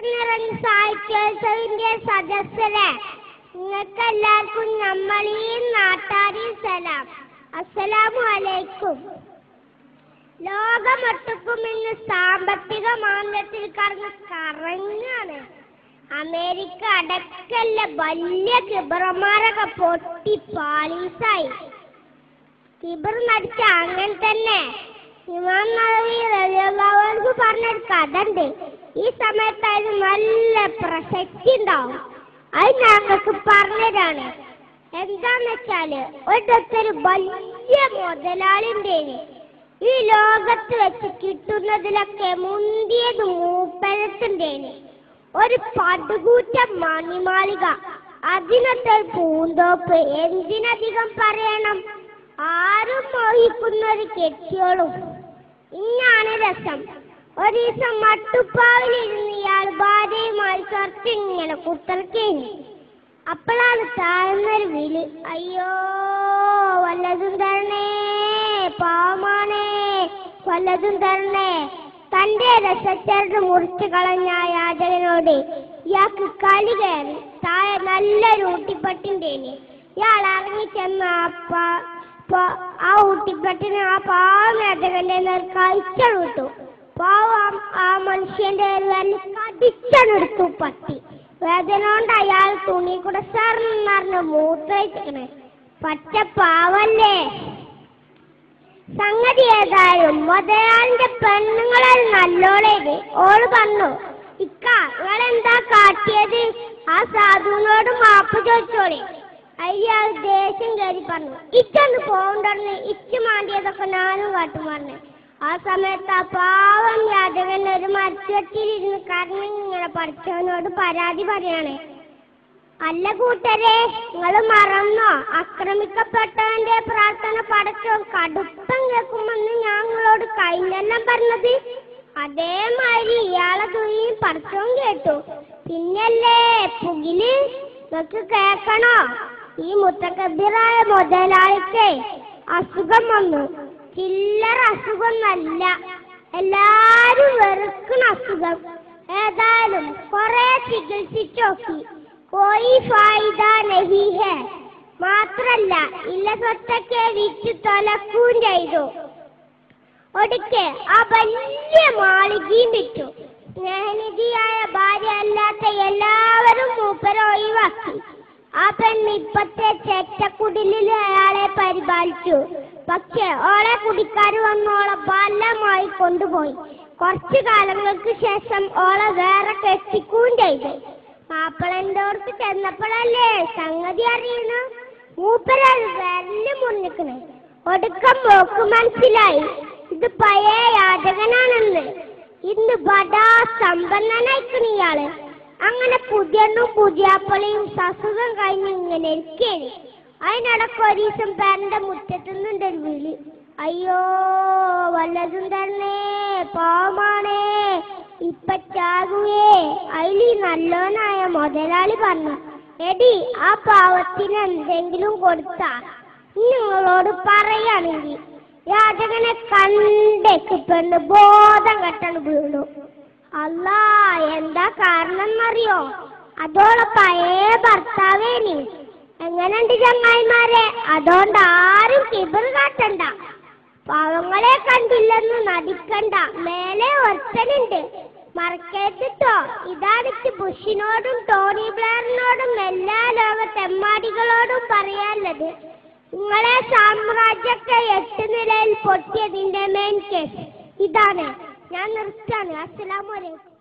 നിറഞ്ഞ സാഹിത്യോത്സവിന്റെ സദസ്സരെ നിങ്ങൾക്കെല്ലാവർക്കും നമ്മളീം നാട്ടാരിയും സലാം. അസ്സലാമു അലൈക്കും. ലോകമൊട്ടുക്കും ഇന്ന് സാമ്പത്തിക മാന്ദ്യത്തിൽ കറങ്ങാണ്. അമേരിക്ക അടക്കല്ല വലിയ കിബറന്മാരൊക്കെ പൊട്ടി പാളീസായി. കിബർ നടിച്ച അങ്ങനെ തന്നെ ഇമാം നവവി റളിയല്ലാഹു അൻഹു പറഞ്ഞൊരു കഥ ഉണ്ട്. ഈ സമയത്ത് അതിന് നല്ല പ്രസക്തി ഉണ്ടാവും. അത് ഞങ്ങൾക്ക് പറഞ്ഞതാണ്. എന്താന്ന് വെച്ചാല് ഒരു വലിയ മുതലാളിന്റെ ഈ ലോകത്ത് വെച്ച് കിട്ടുന്നതിലൊക്കെ മുന്തിയത് മൂപ്പരത്തിൻ്റെന് ഒരു പടുകൂറ്റ മണിമാളിക, അതിനൊക്കെ പൂന്തോപ്പ്, എന്തിനധികം പറയണം, ആരും മോഹിക്കുന്ന ഒരു കെട്ടിയോളും. ഇന്നാണ് രസം. ഒരു ദിവസം മട്ടുപ്പാവിലിരുന്ന് ഇയാൾ ഭാര്യയുമായി ഇങ്ങനെ കുത്തർക്കേനി. അപ്പോഴാണ് താഴ്ന്നൊരു വിളി, അയ്യോ വല്ലതും തരണേ, പാവമാണേ, വല്ലതും തരണേ. തന്റെ രസച്ചരട് മുറിച്ചു കളഞ്ഞ യാചകനോട് ഇയാൾക്ക് കളി കയറി. താഴെ നല്ലൊരു ഊട്ടിപ്പട്ടിൻ്റെനി. ഇയാൾ ഇറങ്ങിച്ചെന്ന ആ ഊട്ടിപ്പട്ടിന് ആ പാവം യാചകന്റെ നേർ കഴിച്ചത് വിട്ടു. പാവം ആ മനുഷ്യന്റെ കടിച്ചെടുത്തു പട്ടി. വേദന കൊണ്ട് അയാൾ തുണി കൂടെ സർന്നറിഞ്ഞ് മൂത്രയിച്ചിക്കണേ. പച്ച പാവല്ലേ. സംഗതി ഏതായാലും മുതലാളിന്റെ പെണ്ണുങ്ങളെ നല്ലോളേത്. ഓള് പറഞ്ഞു, ഇക്ക നിങ്ങളെന്താ കാട്ടിയത്? ആ സാധുവിനോട് മാപ്പ് ചോദിച്ചോളെ. അയാൾ ദേഷ്യം കയറി പറഞ്ഞു, ഇച്ചൊന്ന് പോകണ്ടെന്ന്, ഇച്ച് മാണ്ടിയതൊക്കെ ഞാനും കാട്ടും പറഞ്ഞു. ആ സമയത്ത് ആ പാവം യാചകൻ ഒരു മരച്ചുവട്ടിലിരുന്ന് കരഞ്ഞിങ്ങനെ പഠിച്ചവനോട് പരാതി പറയാണ്, അല്ല കൂട്ടരെ, നിങ്ങൾ മറന്നോ? ആക്രമിക്കപ്പെട്ടവന്റെ പ്രാർത്ഥന പടച്ചോ കടുപ്പം കേൾക്കുമെന്ന് ഞങ്ങളോട് കഴിഞ്ഞെല്ലാം പറഞ്ഞത്. അതേമാതിരി ഇയാളെ തുണിയും പടച്ചവും കേട്ടു. പിന്നല്ലേ പുകില്. നിങ്ങൾക്ക് കേൾക്കണോ? ഈ മുത്തക്കബിറായ മുതലാളിക്ക് അസുഖം വന്നു. ചില്ലറ അസുഖമൊന്നല്ല, എല്ലാരും വെറുക്കുന്ന അസുഖം. ഏതായാലും കുറെ ചികിത്സിച്ചു നോക്കി, കോയി ഫായിദ നഹി ഹെ. മാത്രല്ല ഇല്ല സ്വത്തൊക്കെ വിറ്റ് തൊലക്കും ചെയ്തു. ഒടുക്കെ ആ വലിയ മാളികയും വിറ്റു. സ്നേഹനിധിയായ ഭാര്യ അല്ലാത്ത എല്ലാവരും മൂപ്പരെ ഒഴിവാക്കി. ആ പെണ്ണ് ഇപ്പത്തെ ചെറ്റക്കുടിലിൽ അയാളെ പരിപാലിച്ചു. പക്ഷെ ഓളെ കുടിക്കാര് വന്ന് ഓളെ ബലമായി കൊണ്ടുപോയി. കുറച്ചു കാലങ്ങൾക്ക് ശേഷം ഓളെ വേറെ കെട്ടിക്കുകയും ചെയ്തു. മാപ്പിളന്റെ ഓർക്ക് ചെന്നപ്പോഴല്ലേ സംഗതി അറിയുന്നു. മൂപ്പരത് വെല്ല് മുന്നിക്കണേ. ഒടുക്കം മോക്ക് മനസ്സിലായി ഇത് പഴയ യാചകനാണെന്ന്. ഇന്ന് ബടാ സമ്പന്നനായിക്കണ ഇയാള്. അങ്ങനെ പുതിയണ്ണും പുതിയാപ്പളയും സസുഖം കഴിഞ്ഞ് ഇങ്ങനെ ഇരിക്കേന്. അതിനിടക്ക് ഒരു ദിവസം പേരന്റെ മുറ്റത്തുനിന്നുണ്ടൊരു വിളി, അയ്യോ വല്ലതും തരണേ, പാവമാണേ, ഇപ്പൊ ചാകുവേ. അതിൽ നല്ലോനായ മുതലാളി പറഞ്ഞു, എടി ആ പാവത്തിന് എന്തെങ്കിലും കൊടുത്താ നിങ്ങളോട് പറയുകയാണെങ്കിൽ യാചകനെ കണ്ടേക്ക് പെണ്ണ് ബോധം കെട്ടണ് വീണു. അല്ലാ, എന്താ കാരണം എന്നറിയോ? അതോളെ പഴയ ഭർത്താവേനി. എങ്ങനെയുണ്ട് ചങ്ങായിമാരെ? അതുകൊണ്ട് ആരും കിബർ കാട്ടണ്ട, പാവങ്ങളെ കണ്ടില്ലെന്ന് നടിക്കണ്ട. മേലെ ഒരുത്തനുണ്ട്, മറക്കേട്ടോ. ഇതാണ് ബുഷിനോടും ടോണി ബ്ലെയറിനോടും എല്ലാ ലോക തെമ്മാടികളോടും പറയാനുള്ളത്. നിങ്ങളെ സാമ്രാജ്യമൊക്കെ 8 നിലയിൽ പൊട്ടിയതിന്റെ മെയിൻ കേസ് ഇതാണ്. ഞാൻ നിർത്താന്. അസ്സലാമു അലൈക്കും.